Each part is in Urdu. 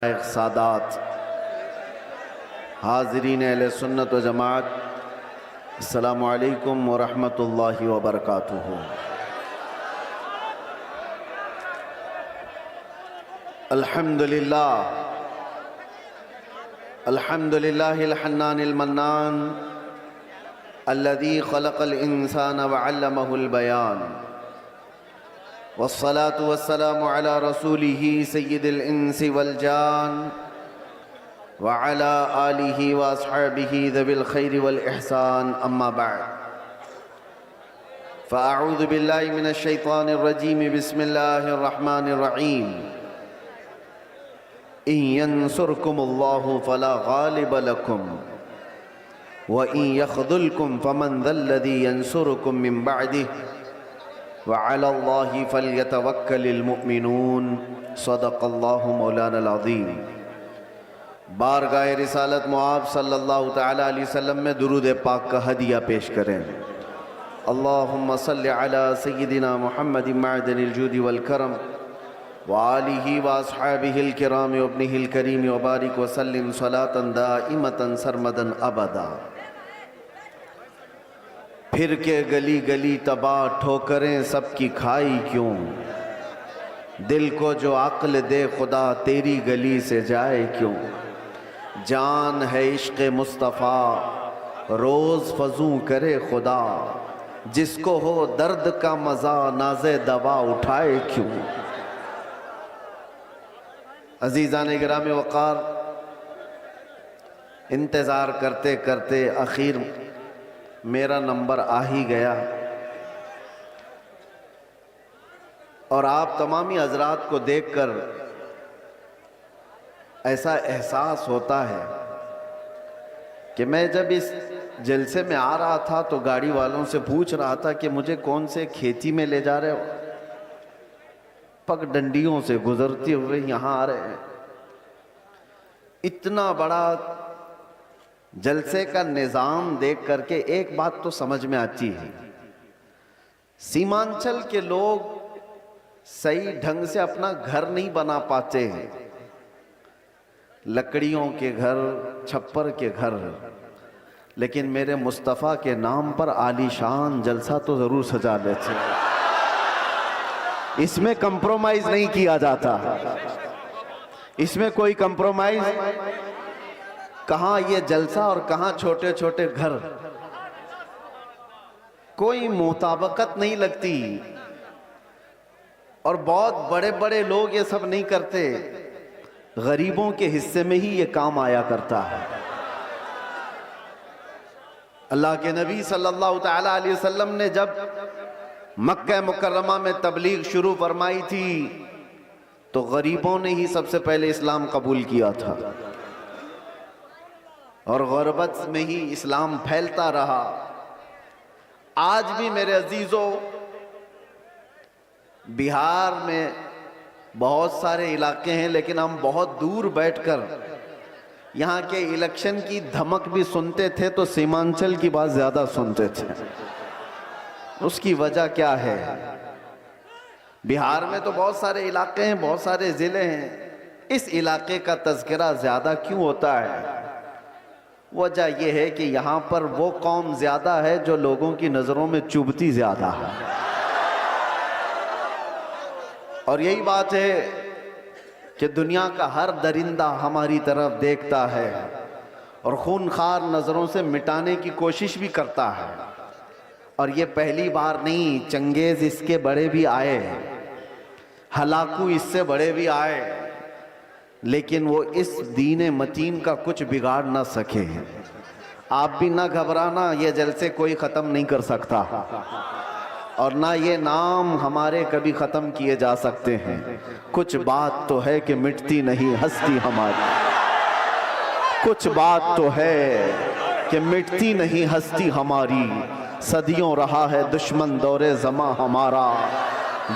سادات حاضرین اہل سنت و جماعت، السلام علیکم ورحمۃ اللہ وبرکاتہ۔ الحمدللہ الحنان المنان الذي خلق الانسان وعلمه البیان، والصلاة والسلام على رسوله سید الانس والجان وعلى آلہ واصحابہ ذوی الخیر والاحسان، اما بعد فاعوذ باللہ من الشیطان الرجیم، بسم اللہ الرحمن الرحیم۔ ان ینصرکم اللہ فلا غالب لکم وان یخذلکم فمن ذا الذی ینصرکم من بعدہ وعلى الله فليتوكل المؤمنون، صدق اللہ مولانا العظیم۔ بارگاہ رسالت معاب صلی اللہ تعالی علیہ وسلم میں درود پاک کا ہدیہ پیش کریں۔ اللہم صلی علی سیدنا محمد معدن الجود والکرم وآلہ واصحابہ الکرام وابنہ الکریم وبارک وسلم صلاة دائمة سرمدا ابدا۔ پھر کے گلی گلی تباہ ٹھوکریں سب کی کھائی کیوں، دل کو جو عقل دے خدا تیری گلی سے جائے کیوں۔ جان ہے عشق مصطفیٰ روز فزوں کرے خدا، جس کو ہو درد کا مزہ ناز دوا اٹھائے کیوں۔ عزیزان گرامی وقار، انتظار کرتے کرتے آخر میرا نمبر آ ہی گیا، اور آپ تمامی حضرات کو دیکھ کر ایسا احساس ہوتا ہے کہ میں جب اس جلسے میں آ رہا تھا تو گاڑی والوں سے پوچھ رہا تھا کہ مجھے کون سے کھیتی میں لے جا رہے ہو، پگ ڈنڈیوں سے گزرتے ہوئے یہاں آ رہے ہیں۔ اتنا بڑا جلسے کا نظام دیکھ کر کے ایک بات تو سمجھ میں آتی ہے، سیمانچل کے لوگ صحیح ڈھنگ سے اپنا گھر نہیں بنا پاتے ہیں، لکڑیوں کے گھر، چھپر کے گھر، لیکن میرے مصطفیٰ کے نام پر عالی شان جلسہ تو ضرور سجا لیتے ہیں۔ اس میں کمپرومائز نہیں کیا جاتا، اس میں کوئی کمپرومائز، کہاں یہ جلسہ اور کہاں چھوٹے چھوٹے گھر، کوئی مطابقت نہیں لگتی، اور بہت بڑے بڑے لوگ یہ سب نہیں کرتے، غریبوں کے حصے میں ہی یہ کام آیا کرتا ہے۔ اللہ کے نبی صلی اللہ تعالی علیہ وسلم نے جب مکہ مکرمہ میں تبلیغ شروع فرمائی تھی تو غریبوں نے ہی سب سے پہلے اسلام قبول کیا تھا، اور غربت میں ہی اسلام پھیلتا رہا۔ آج بھی میرے عزیزوں، بہار میں بہت سارے علاقے ہیں، لیکن ہم بہت دور بیٹھ کر یہاں کے الیکشن کی دھمک بھی سنتے تھے تو سیمانچل کی بات زیادہ سنتے تھے۔ اس کی وجہ کیا ہے؟ بہار میں تو بہت سارے علاقے ہیں، بہت سارے ضلع ہیں، اس علاقے کا تذکرہ زیادہ کیوں ہوتا ہے؟ وجہ یہ ہے کہ یہاں پر وہ قوم زیادہ ہے جو لوگوں کی نظروں میں چبھتی زیادہ ہے، اور یہی بات ہے کہ دنیا کا ہر درندہ ہماری طرف دیکھتا ہے اور خونخوار نظروں سے مٹانے کی کوشش بھی کرتا ہے۔ اور یہ پہلی بار نہیں، چنگیز اس کے بڑے بھی آئے، ہلاکو اس سے بڑے بھی آئے، لیکن وہ اس دین متین کا کچھ بگاڑ نہ سکے۔ آپ بھی نہ گھبرانا، یہ جلسے کوئی ختم نہیں کر سکتا، اور نہ یہ نام ہمارے کبھی ختم کیے جا سکتے ہیں۔ کچھ بات تو ہے کہ مٹتی نہیں ہستی ہماری، کچھ بات تو ہے کہ مٹتی نہیں ہستی ہماری، صدیوں رہا ہے دشمن دور زماں ہمارا،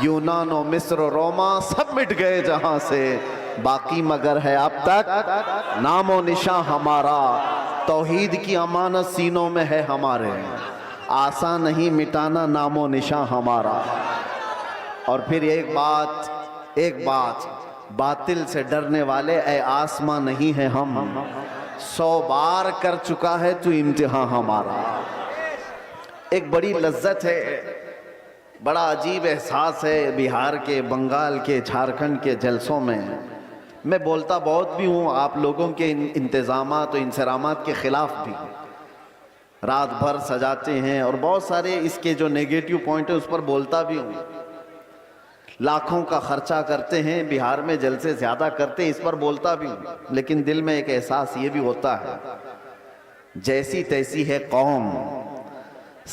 یونان و مصر و روما سب مٹ گئے جہاں سے، باقی مگر ہے اب تک نام و نشاں ہمارا، توحید کی امانت سینوں میں ہے ہمارے، آسان نہیں مٹانا نام و نشاں ہمارا۔ اور پھر ایک بات باطل سے ڈرنے والے اے آسماں نہیں ہیں ہم، 100 بار کر چکا ہے تو امتحان ہمارا۔ ایک بڑی لذت ہے، بڑا عجیب احساس ہے بہار کے، بنگال کے، جھارکھنڈ کے جلسوں میں۔ میں بولتا بہت بھی ہوں، آپ لوگوں کے انتظامات و انصرامات کے خلاف بھی، رات بھر سجاتے ہیں اور بہت سارے اس کے جو نیگیٹو پوائنٹ ہیں اس پر بولتا بھی ہوں، لاکھوں کا خرچہ کرتے ہیں، بہار میں جلسے زیادہ کرتے ہیں، اس پر بولتا بھی ہوں، لیکن دل میں ایک احساس یہ بھی ہوتا ہے، جیسی تیسی ہے قوم،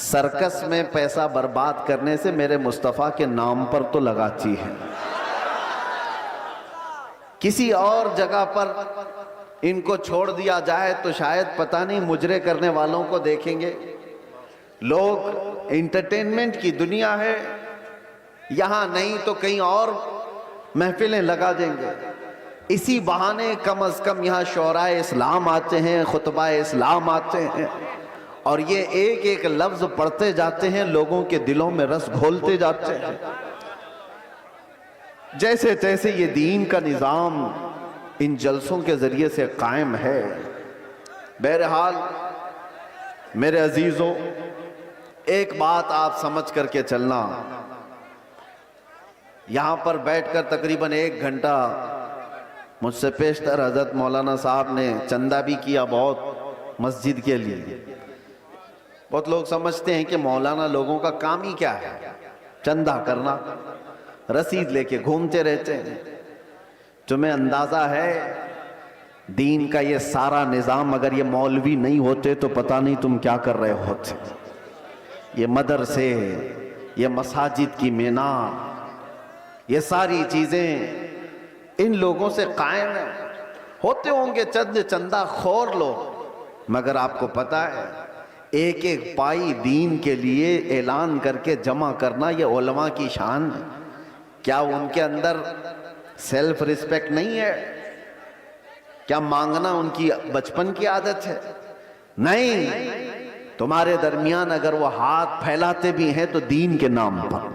سرکس میں پیسہ برباد کرنے سے میرے مصطفیٰ کے نام پر تو لگاتی ہے، کسی اور جگہ پر ان کو چھوڑ دیا جائے تو شاید پتہ نہیں مجرے کرنے والوں کو دیکھیں گے لوگ۔ انٹرٹینمنٹ کی دنیا ہے، یہاں نہیں تو کہیں اور محفلیں لگا دیں گے، اسی بہانے کم از کم یہاں شعراء اسلام آتے ہیں، خطبہ اسلام آتے ہیں، اور یہ ایک ایک لفظ پڑھتے جاتے ہیں، لوگوں کے دلوں میں رس گھولتے جاتے ہیں، جیسے تیسے یہ دین کا نظام ان جلسوں کے ذریعے سے قائم ہے۔ بہرحال میرے عزیزوں، ایک بات آپ سمجھ کر کے چلنا، یہاں پر بیٹھ کر تقریباً 1 گھنٹہ مجھ سے پیشتر حضرت مولانا صاحب نے چندہ بھی کیا بہت مسجد کے لیے۔ بہت لوگ سمجھتے ہیں کہ مولانا لوگوں کا کام ہی کیا ہے، چندہ کرنا، رسید لے کے گھومتے رہتے ہیں۔ تمہیں اندازہ ہے دین کا یہ سارا نظام اگر یہ مولوی نہیں ہوتے تو پتہ نہیں تم کیا کر رہے ہوتے۔ یہ مدرسے، یہ مساجد کی مینار، یہ ساری چیزیں ان لوگوں سے قائم ہیں۔ ہوتے ہوں گے چندہ خور لوگ، مگر آپ کو پتہ ہے ایک ایک پائی دین کے لیے اعلان کر کے جمع کرنا یہ علماء کی شان ہے۔ کیا ان کے اندر سیلف ریسپیکٹ نہیں ہے؟ کیا مانگنا ان کی بچپن کی عادت ہے؟ نہیں، تمہارے درمیان اگر وہ ہاتھ پھیلاتے بھی ہیں تو دین کے نام پر،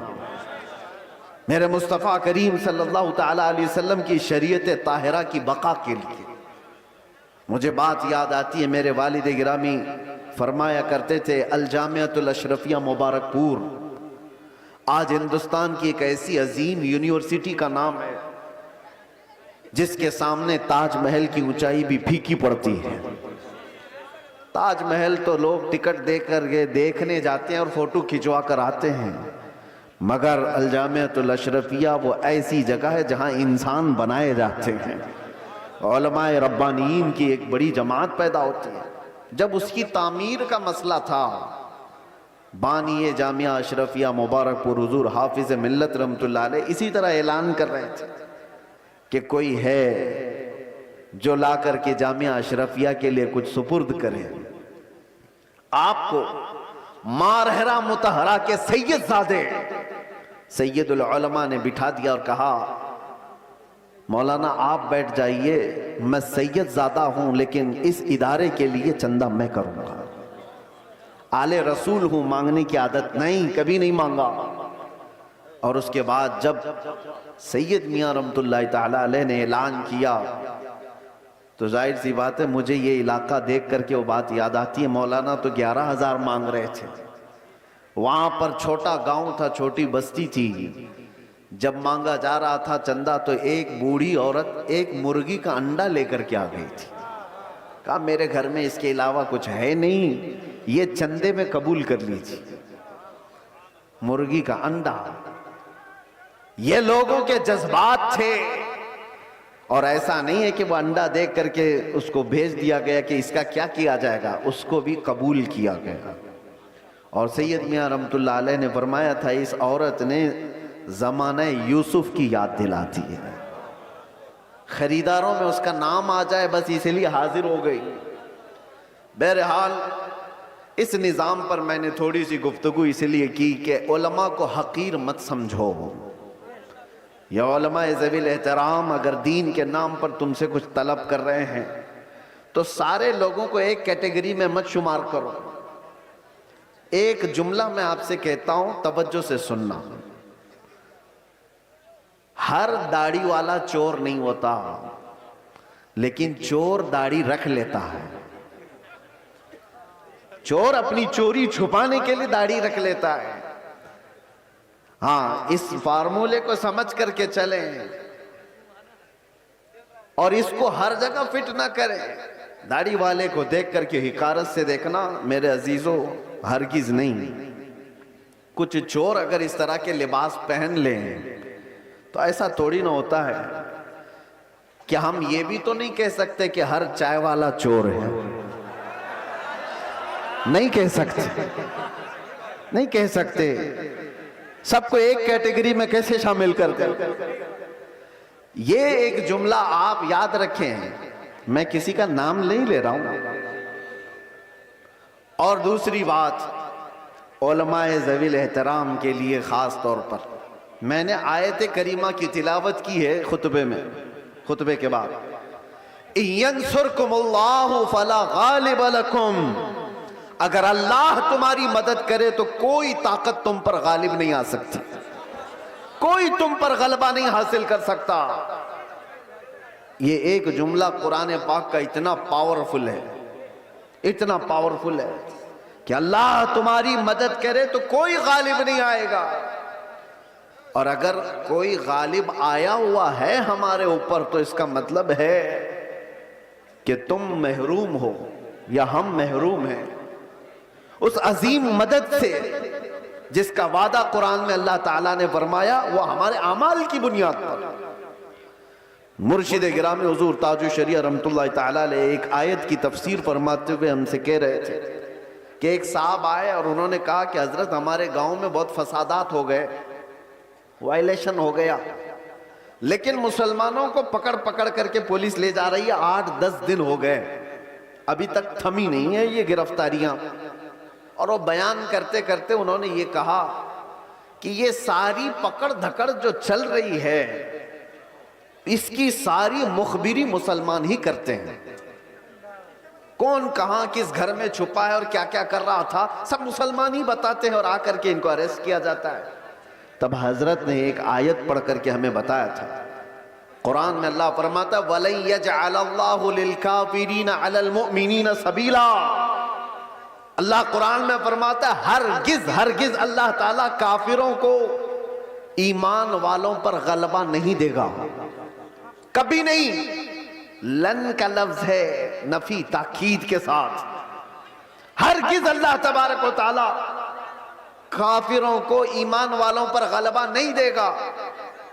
میرے مصطفیٰ کریم صلی اللہ تعالیٰ علیہ وسلم کی شریعت طاہرہ کی بقا کے لیے۔ مجھے بات یاد آتی ہے، میرے والد گرامی فرمایا کرتے تھے، الجامعۃ الاشرفیہ مبارک پور آج ہندوستان کی ایک ایسی عظیم یونیورسٹی کا نام ہے جس کے سامنے تاج محل کی اونچائی بھی پھیکی پڑتی ہے۔ تاج محل تو لوگ ٹکٹ دے کر دیکھنے جاتے ہیں اور فوٹو کھنچوا کر آتے ہیں، مگر الجامعۃ الاشرفیہ وہ ایسی جگہ ہے جہاں انسان بنائے جاتے ہیں، علماء ربانیین کی ایک بڑی جماعت پیدا ہوتی ہے۔ جب اس کی تعمیر کا مسئلہ تھا، بانی جامعہ اشرفیہ مبارک پور حضور حافظ ملت رحمت اللہ علیہ اسی طرح اعلان کر رہے تھے کہ کوئی ہے جو لا کر کے جامعہ اشرفیہ کے لیے کچھ سپرد کرے۔ آپ کو مارہرہ متحرہ کے سید زادے سید العلماء نے بٹھا دیا اور کہا، مولانا آپ بیٹھ جائیے، میں سید زادہ ہوں لیکن اس ادارے کے لیے چندہ میں کروں گا، آل رسول ہوں، مانگنے کی عادت نہیں، کبھی نہیں مانگا۔ اور اس کے بعد جب سید میاں رحمت اللہ تعالیٰ علیہ نے اعلان کیا تو ظاہر سی بات ہے مجھے یہ علاقہ دیکھ کر کے وہ بات یاد آتی ہے، مولانا تو 11,000 مانگ رہے تھے، وہاں پر چھوٹا گاؤں تھا، چھوٹی بستی تھی، جب مانگا جا رہا تھا چندہ تو ایک بوڑھی عورت ایک مرغی کا انڈا لے کر کے آ گئی تھی، کہا میرے گھر میں اس کے علاوہ کچھ ہے نہیں، یہ چندے میں قبول کر لیجیے۔ مرغی کا انڈا، یہ لوگوں کے جذبات تھے، اور ایسا نہیں ہے کہ وہ انڈا دیکھ کر کے اس کو بھیج دیا گیا کہ اس کا کیا کیا جائے گا، اس کو بھی قبول کیا گیا۔ اور سید میاں رحمت اللہ علیہ نے فرمایا تھا اس عورت نے زمانہ یوسف کی یاد دلاتی ہے، خریداروں میں اس کا نام آ جائے بس اسی لیے حاضر ہو گئی۔ بہرحال اس نظام پر میں نے تھوڑی سی گفتگو اس لیے کی کہ علماء کو حقیر مت سمجھو، یہ علماء ذوی الاحترام اگر دین کے نام پر تم سے کچھ طلب کر رہے ہیں تو سارے لوگوں کو ایک کیٹیگری میں مت شمار کرو۔ ایک جملہ میں آپ سے کہتا ہوں، توجہ سے سننا، ہر داڑھی والا چور نہیں ہوتا، لیکن چور داڑھی رکھ لیتا ہے۔ چور اپنی چوری چھپانے کے لیے داڑھی رکھ لیتا ہے۔ ہاں، اس فارمولے کو سمجھ کر کے چلیں اور اس کو ہر جگہ فٹ نہ کریں۔ داڑھی والے کو دیکھ کر کے حقارت سے دیکھنا میرے عزیزو ہرگز نہیں۔ کچھ چور اگر اس طرح کے لباس پہن لیں تو ایسا تھوڑی نہ ہوتا ہے کہ ہم یہ بھی تو نہیں کہہ سکتے کہ ہر چائے والا چور ہے، نہیں کہہ سکتے، نہیں کہہ سکتے۔ سب کو ایک کیٹیگری میں کیسے شامل کر دیں؟ یہ ایک جملہ آپ یاد رکھیں، میں کسی کا نام نہیں لے رہا ہوں۔ اور دوسری بات، علماء ذوی الاحترام کے لیے خاص طور پر میں نے آیت کریمہ کی تلاوت کی ہے خطبے کے بعد۔ يَنْصُرْكُمُ اللَّهُ فَلَا غَالِبَ لَكُمْ، اگر اللہ تمہاری مدد کرے تو کوئی طاقت تم پر غالب نہیں آ سکتی، کوئی تم پر غلبہ نہیں حاصل کر سکتا۔ یہ ایک جملہ قرآن پاک کا اتنا پاورفل ہے، اتنا پاورفل ہے کہ اللہ تمہاری مدد کرے تو کوئی غالب نہیں آئے گا، اور اگر کوئی غالب آیا ہوا ہے ہمارے اوپر تو اس کا مطلب ہے کہ تم محروم ہو یا ہم محروم ہیں اس عظیم مدد سے جس کا وعدہ قرآن میں اللہ تعالیٰ نے فرمایا، وہ ہمارے اعمال کی بنیاد پر۔ مرشد گرامی حضور تاج الشریعہ رحمت اللہ تعالیٰ علیہ ایک آیت کی تفسیر فرماتے ہوئے ہم سے کہہ رہے تھے کہ ایک صاحب آئے اور انہوں نے کہا کہ حضرت ہمارے گاؤں میں بہت فسادات ہو گئے، وائلیشن ہو گیا، لیکن مسلمانوں کو پکڑ پکڑ کر کے پولیس لے جا رہی ہے، 8-10 دن ہو گئے، ابھی تک تھمی نہیں ہے یہ گرفتاریاں۔ اور وہ بیان کرتے کرتے انہوں نے یہ کہا کہ یہ ساری پکڑ دھکڑ جو چل رہی ہے اس کی ساری مخبری مسلمان ہی کرتے ہیں، کون کہاں کس گھر میں چھپا ہے اور کیا کیا کر رہا تھا سب مسلمان ہی بتاتے ہیں، اور آ کر کے ان کو اریسٹ کیا جاتا ہے۔ تب حضرت نے ایک آیت پڑھ کر کے ہمیں بتایا تھا، قرآن میں اللہ فرماتا وَلَن يَجْعَلَ اللَّهُ لِلْكَافِرِينَ عَلَى الْمُؤْمِنِينَ سَبِيلًا، اللہ قرآن میں فرماتا ہے ہرگز اللہ تعالیٰ کافروں کو ایمان والوں پر غلبہ نہیں دے گا، کبھی نہیں۔ لن کا لفظ ہے نفی تاکید کے ساتھ، ہرگز اللہ تبارک و تعالیٰ کافروں کو ایمان والوں پر غلبہ نہیں دے گا۔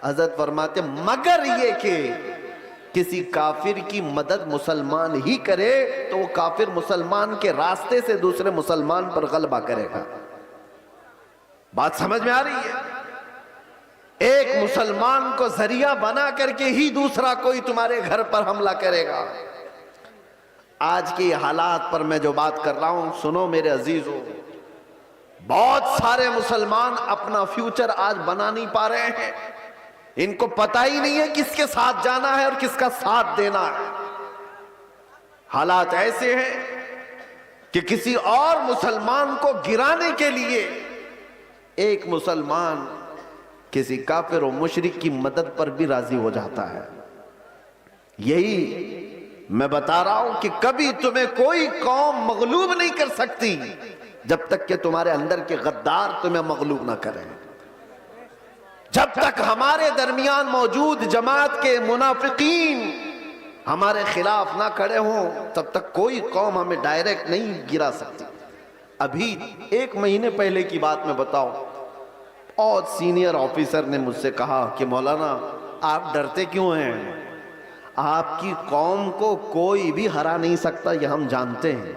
حضرت فرماتے مگر یہ کہ کسی کافر کی مدد مسلمان ہی کرے تو وہ کافر مسلمان کے راستے سے دوسرے مسلمان پر غلبہ کرے گا۔ بات سمجھ میں آ رہی ہے؟ ایک مسلمان کو ذریعہ بنا کر کے ہی دوسرا کوئی تمہارے گھر پر حملہ کرے گا۔ آج کی حالات پر میں جو بات کر رہا ہوں سنو میرے عزیزو، بہت سارے مسلمان اپنا فیوچر آج بنا نہیں پا رہے ہیں، ان کو پتہ ہی نہیں ہے کس کے ساتھ جانا ہے اور کس کا ساتھ دینا ہے۔ حالات ایسے ہیں کہ کسی اور مسلمان کو گرانے کے لیے ایک مسلمان کسی کافر و مشرک کی مدد پر بھی راضی ہو جاتا ہے۔ یہی میں بتا رہا ہوں کہ کبھی تمہیں کوئی قوم مغلوب نہیں کر سکتی جب تک کہ تمہارے اندر کے غدار تمہیں مغلوب نہ کریں۔ جب تک ہمارے درمیان موجود جماعت کے منافقین ہمارے خلاف نہ کھڑے ہوں تب تک کوئی قوم ہمیں ڈائریکٹ نہیں گرا سکتی۔ ابھی 1 مہینے پہلے کی بات میں بتاؤ، بہت سینئر آفیسر نے مجھ سے کہا کہ مولانا آپ ڈرتے کیوں ہیں؟ آپ کی قوم کو کوئی بھی ہرا نہیں سکتا، یہ ہم جانتے ہیں۔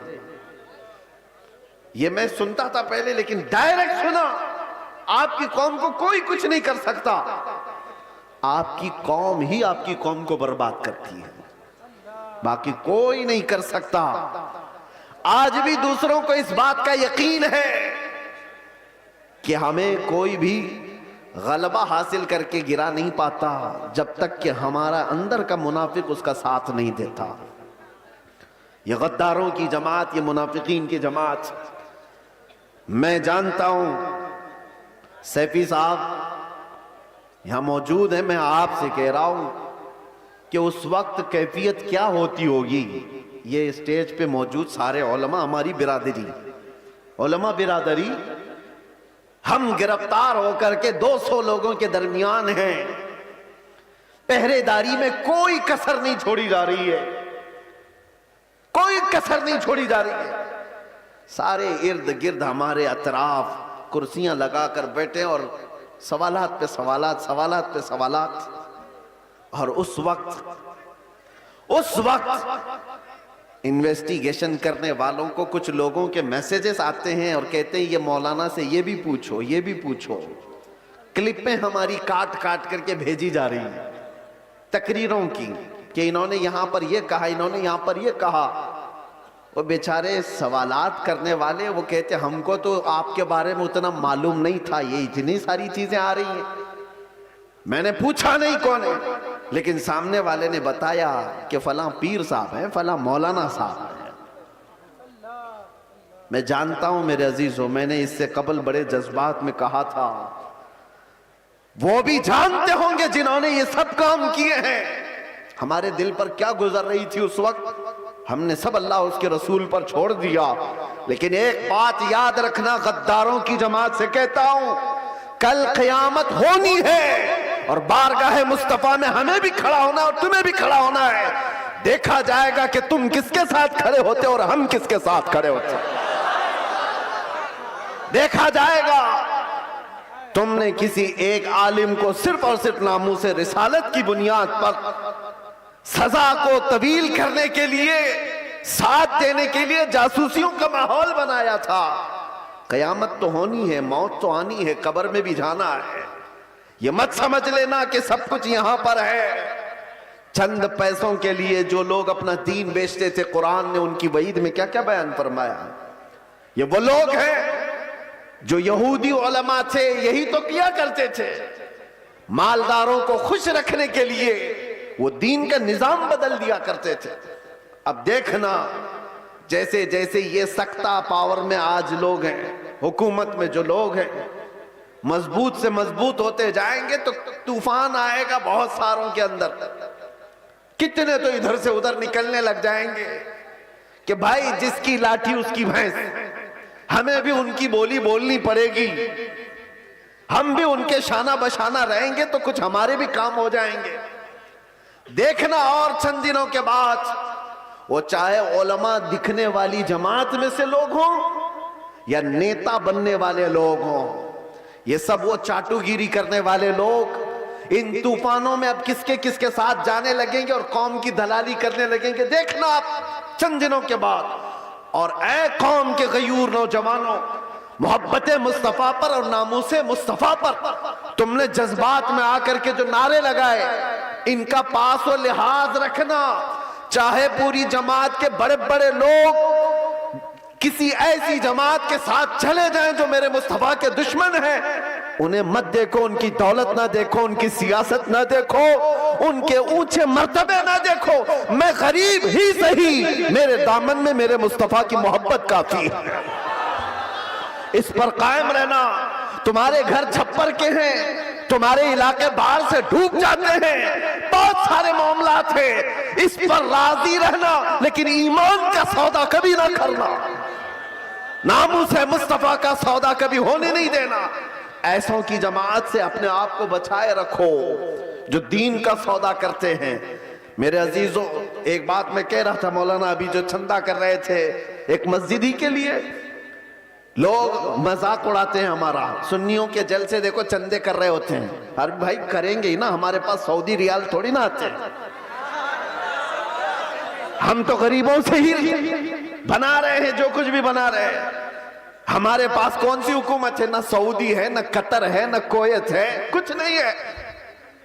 یہ میں سنتا تھا پہلے، لیکن ڈائریکٹ سنا، آپ کی قوم کو کوئی کچھ نہیں کر سکتا، آپ کی قوم ہی آپ کی قوم کو برباد کرتی ہے، باقی کوئی نہیں کر سکتا۔ آج بھی دوسروں کو اس بات کا یقین ہے کہ ہمیں کوئی بھی غلبہ حاصل کر کے گرا نہیں پاتا جب تک کہ ہمارا اندر کا منافق اس کا ساتھ نہیں دیتا۔ یہ غداروں کی جماعت، یہ منافقین کی جماعت، میں جانتا ہوں سیفی صاحب یہاں موجود ہیں، میں آپ سے کہہ رہا ہوں کہ اس وقت کیفیت کیا ہوتی ہوگی. یہ اسٹیج پہ موجود سارے علماء، ہماری برادری، علماء برادری، ہم گرفتار ہو کر کے 200 لوگوں کے درمیان ہیں. پہرے داری میں کوئی کسر نہیں چھوڑی جا رہی ہے، کوئی کسر نہیں چھوڑی جا رہی ہے. سارے ارد گرد ہمارے اطراف کرسیاں لگا کر بیٹھے اور سوالات پہ سوالات، سوالات پہ سوالات. اور اس وقت انویسٹیگیشن کرنے والوں کو کچھ لوگوں کے میسیجز آتے ہیں اور کہتے ہیں یہ مولانا سے یہ بھی پوچھو، یہ بھی پوچھو. کلپیں ہماری کاٹ کاٹ کر کے بھیجی جا رہی ہیں تقریروں کی کہ انہوں نے یہاں پر یہ کہا، انہوں نے یہاں پر یہ کہا. وہ بیچارے سوالات کرنے والے وہ کہتے ہم کو تو آپ کے بارے میں اتنا معلوم نہیں تھا، یہ اتنی ساری چیزیں آ رہی ہیں. میں نے پوچھا نہیں کون ہے، لیکن سامنے والے نے بتایا کہ فلاں پیر صاحب ہیں، فلاں مولانا صاحب ہیں. میں جانتا ہوں میرے عزیزوں، میں نے اس سے قبل بڑے جذبات میں کہا تھا، وہ بھی جانتے ہوں گے جنہوں نے یہ سب کام کیے ہیں ہمارے دل پر کیا گزر رہی تھی اس وقت. ہم نے سب اللہ اس کے رسول پر چھوڑ دیا. لیکن ایک بات یاد رکھنا، غداروں کی جماعت سے کہتا ہوں، کل قیامت ہونی ہے اور بارگاہ مصطفیٰ میں ہمیں بھی کھڑا ہونا اور تمہیں بھی کھڑا ہونا ہے. دیکھا جائے گا کہ تم کس کے ساتھ کھڑے ہوتے اور ہم کس کے ساتھ کھڑے ہوتے. دیکھا جائے گا تم نے کسی ایک عالم کو صرف اور صرف ناموس رسالت کی بنیاد پر سزا کو طویل کرنے کے لیے، ساتھ دینے کے لیے جاسوسیوں کا ماحول بنایا تھا. قیامت تو ہونی ہے، موت تو آنی ہے، قبر میں بھی جانا ہے. یہ مت سمجھ لینا کہ سب کچھ یہاں پر ہے. چند پیسوں کے لیے جو لوگ اپنا دین بیچتے تھے، قرآن نے ان کی وعید میں کیا کیا بیان فرمایا. یہ وہ لوگ ہیں جو یہودی علماء تھے، یہی تو کیا کرتے تھے. مالداروں کو خوش رکھنے کے لیے وہ دین کا نظام بدل دیا کرتے تھے. اب دیکھنا جیسے جیسے یہ سکتہ پاور میں آج لوگ ہیں، حکومت میں جو لوگ ہیں، مضبوط سے مضبوط ہوتے جائیں گے تو طوفان آئے گا بہت ساروں کے اندر. کتنے تو ادھر سے ادھر نکلنے لگ جائیں گے کہ بھائی جس کی لاٹھی اس کی بھینس، ہمیں بھی ان کی بولی بولنی پڑے گی، ہم بھی ان کے شانہ بشانہ رہیں گے تو کچھ ہمارے بھی کام ہو جائیں گے. دیکھنا اور چند دنوں کے بعد وہ چاہے علماء دکھنے والی جماعت میں سے لوگ ہوں یا نیتا بننے والے لوگ ہوں، یہ سب وہ چاٹو گیری کرنے والے لوگ ان طوفانوں میں اب کس کے ساتھ جانے لگیں گے اور قوم کی دلالی کرنے لگیں گے. دیکھنا آپ چند دنوں کے بعد. اور اے قوم کے غیور نوجوانوں، محبت مصطفیٰ پر اور ناموس مصطفیٰ پر تم نے جذبات میں آ کر کے جو نعرے لگائے، ان کا پاس و لحاظ رکھنا. چاہے پوری جماعت کے بڑے بڑے لوگ کسی ایسی جماعت کے ساتھ چلے جائیں جو میرے مصطفیٰ کے دشمن ہیں، انہیں مت دیکھو، ان کی دولت نہ دیکھو، ان کی سیاست نہ دیکھو، ان کے اونچے مرتبے نہ دیکھو. میں غریب ہی صحیح، میرے دامن میں میرے مصطفیٰ کی محبت کافی ہے. اس پر قائم رہنا. تمہارے گھر چھپر کے ہیں، تمہارے علاقے باہر سے ڈوب جاتے ہیں، بہت سارے معاملات ہیں، اس پر راضی رہنا، لیکن ایمان کا سودا کبھی نہ کرنا، ناموس مصطفیٰ کا سودا کبھی ہونے نہیں دینا. ایسوں کی جماعت سے اپنے آپ کو بچائے رکھو جو دین کا سودا کرتے ہیں. میرے عزیزوں، ایک بات میں کہہ رہا تھا، مولانا ابھی جو چندہ کر رہے تھے ایک مسجدی کے لیے، لوگ مذاق اڑاتے ہیں ہمارا. سنیوں کے جلسے دیکھو چندے کر رہے ہوتے ہیں. ہر بھائی کریں گے ہی نا، ہمارے پاس سعودی ریال تھوڑی نہ آتے ہیں، ہم تو غریبوں سے ہی بنا رہے ہیں جو کچھ بھی بنا رہے ہیں. ہمارے پاس کون سی حکومت ہے؟ نہ سعودی ہے، نہ قطر ہے، نہ کویت ہے، کچھ نہیں ہے.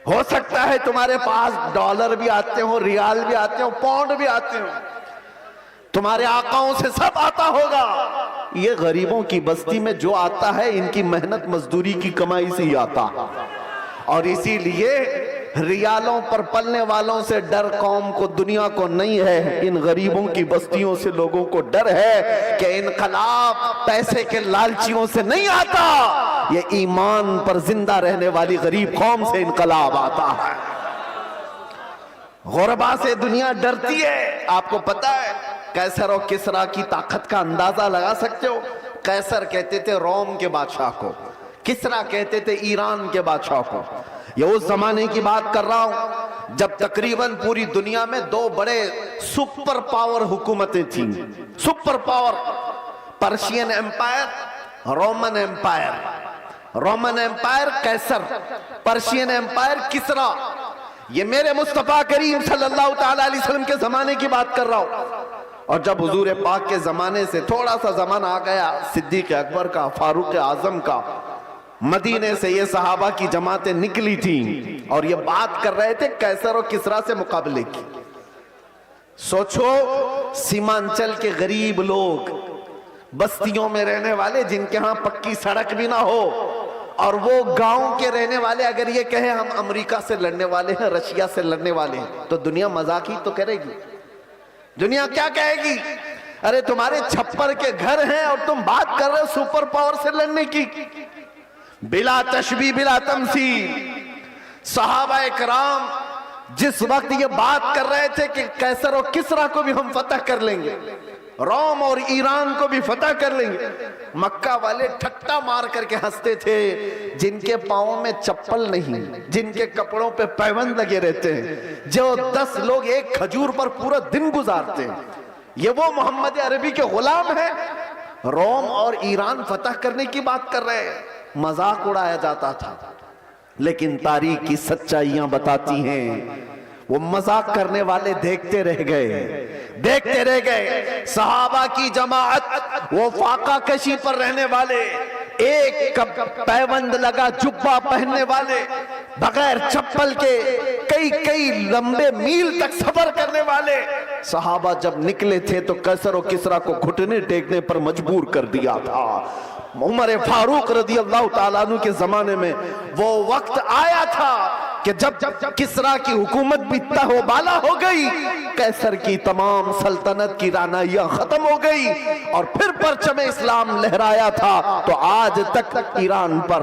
ہو سکتا ہے تمہارے پاس ڈالر بھی آتے ہوں، ریال بھی آتے ہوں، پاؤنڈ بھی آتے ہوں، تمہارے آقاؤں سے سب آتا ہوگا. یہ غریبوں کی بستی میں جو آتا ہے ان کی محنت مزدوری کی کمائی سے ہی آتا، اور اسی لیے ریالوں پر پلنے والوں سے ڈر قوم کو، دنیا کو نہیں ہے. ان غریبوں کی بستیوں سے لوگوں کو ڈر ہے کہ انقلاب پیسے کے لالچیوں سے نہیں آتا، یہ ایمان پر زندہ رہنے والی غریب قوم سے انقلاب آتا ہے۔ غربا سے دنیا ڈرتی ہے۔ آپ کو پتا ہے قیصر و کسریٰ کی طاقت کا اندازہ لگا سکتے ہو؟ قیصر کہتے تھے روم کے بادشاہ کو، کسریٰ کہتے تھے ایران کے بادشاہ کو۔ یہ اس زمانے کی بات کر رہا ہوں جب تقریباً پوری دنیا میں دو بڑے سپر پاور حکومتیں تھیں۔ Super power Persian empire, Roman empire. Roman empire قیصر، پرشین ایمپائر کسریٰ۔ یہ میرے مصطفیٰ کریم صلی اللہ تعالیٰ علیہ وسلم کے زمانے کی بات کر رہا ہوں۔ اور جب حضور پاک کے زمانے سے تھوڑا سا زمانہ آ گیا صدیق اکبر کا، فاروق اعظم کا، مدینے سے یہ صحابہ کی جماعتیں نکلی تھیں اور یہ بات کر رہے تھے قیصر و کسریٰ سے مقابلے کی۔ سوچو سیمانچل کے غریب لوگ، بستیوں میں رہنے والے جن کے ہاں پکی سڑک بھی نہ ہو، اور وہ گاؤں کے رہنے والے اگر یہ کہیں ہم امریکہ سے لڑنے والے ہیں، رشیا سے لڑنے والے ہیں، تو دنیا مذاق ہی تو کرے گی۔ دنیا کیا کہے گی؟ ارے تمہارے چھپر کے گھر ہیں اور تم بات کر رہے ہو سپر پاور سے لڑنے کی۔ بلا تشبیہ بلا تمثیل صحابہ کرام جس وقت یہ بات کر رہے تھے کہ قیصر و کسریٰ کو بھی ہم فتح کر لیں گے، روم اور ایران کو بھی فتح کر لیں گے، مکہ والے ٹھٹا مار کر کے ہنستے تھے۔ جن کے پاؤں میں چپل نہیں، جن کے کپڑوں پہ پیوند لگے رہتے ہیں، جو 10 لوگ ایک کھجور پر پورا دن گزارتے ہیں، یہ وہ محمد عربی کے غلام ہیں۔ روم اور ایران فتح کرنے کی بات کر رہے ہیں، مذاق اڑایا جاتا تھا۔ لیکن تاریخ کی سچائیاں بتاتی ہیں وہ مذاق کرنے والے دیکھتے رہ گئے۔ صحابہ کی جماعت، وہ فاقہ کشی پر رہنے والے، ایک پیوند لگا جبہ پہننے والے، بغیر چپل کے کئی لمبے میل تک سفر کرنے والے صحابہ جب نکلے تھے تو قیصر و کسریٰ کو گھٹنے ٹیکنے پر مجبور کر دیا تھا۔ عمر فاروق رضی اللہ تعالیٰ عنہ کے زمانے میں وہ وقت آیا تھا کہ جب کسریٰ کی حکومت بھی تہ و بالا ہو گئی، قیصر کی تمام سلطنت کی رعنائیاں ختم ہو گئی اور پھر پرچم اسلام لہرایا تھا، تو آج تک ایران پر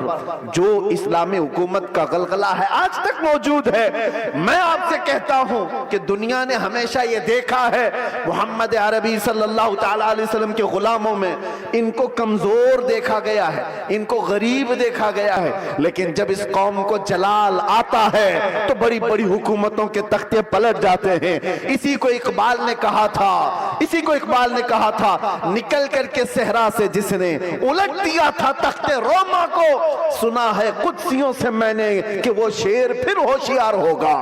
جو اسلامی حکومت کا غلغلہ ہے آج تک موجود ہے۔ میں آپ سے کہتا ہوں کہ دنیا نے ہمیشہ یہ دیکھا ہے محمد عربی صلی اللہ تعالیٰ علیہ وسلم کے غلاموں میں ان کو کمزور دیکھا گیا ہے، ان کو غریب دیکھا گیا ہے، لیکن جب اس قوم کو جلال آتا ہے تو بڑی بڑی حکومتوں کے تختے پلٹ جاتے ہیں۔ اسی کو اقبال نے کہا تھا نکل کر کے صحرا سے جس نے الٹ دیا تھا تخت روما کو، سنا ہے قدسیوں سے میں نے کہ وہ شیر پھر ہوشیار ہوگا۔